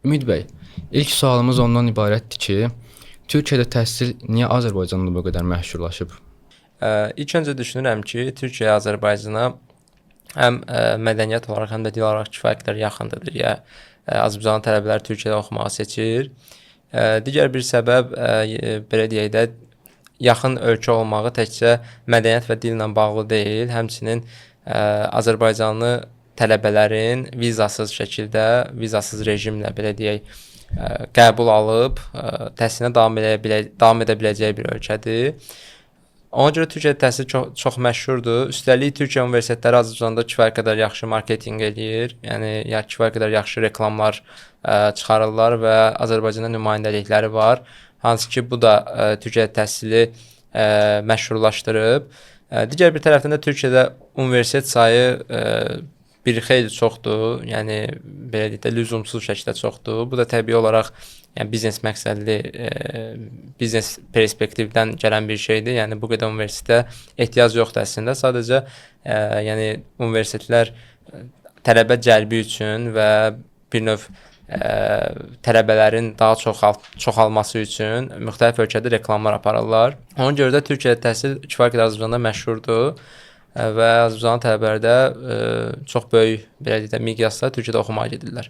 Ümid bəy, ilk sualımız ondan ibarətdir ki, Türkiyədə təhsil niyə Azərbaycanda bu qədər məşhurlaşıb? İlk öncə düşünürəm ki, Türkiyə Azərbaycana həm mədəniyyət olaraq, həm də dil olaraq kifayət qədər yaxındır. Azərbaycanlı tələbələr Türkiyədə oxumağı seçir. Digər bir səbəb belə deyək də yaxın ölkə olmağı təkcə mədəniyyət və dillə bağlı deyil, həmçinin Azərbaycanlı tələbələrin vizasız şəkildə, vizasız rejimlə belə deyək, qəbul alıb təhsilinə davam edə biləcəyi bir ölkədir. Ona görə Türkiyədə təhsil çox məşhurdur. Üstəlik Türkiyə universitetləri Azərbaycanda kifayət qədər yaxşı marketinq eləyir. Yəni kifayət qədər yaxşı reklamlar çıxarırlar və Azərbaycanda nümayəndəlikləri var. Hansı ki, bu da Türkiyədə təhsili məşhurlaşdırıb. Digər bir tərəfdən də Türkiyədə universitet sayı bir xeyli çoxdur. Yəni belə deyək də lüzumsuz şəkildə çoxdur. Bu da təbii olaraq biznes məqsədli, biznes perspektivdən gələn bir şeydir. Yəni bu qədər universitetə ehtiyac yoxdur əslində. Sadəcə yəni universitetlər tələbə cəlbi üçün və bir növ tələbələrin daha çoxalması üçün müxtəlif ölkədə reklamlar aparırlar. Ona görə də Türkiyədə təhsil kifayət qədər Azərbaycanda məşhurdur və Azərbaycanlı tələbələr də çox böyük belə deyək də miqyasda Türkiyədə oxumağa gedirlər.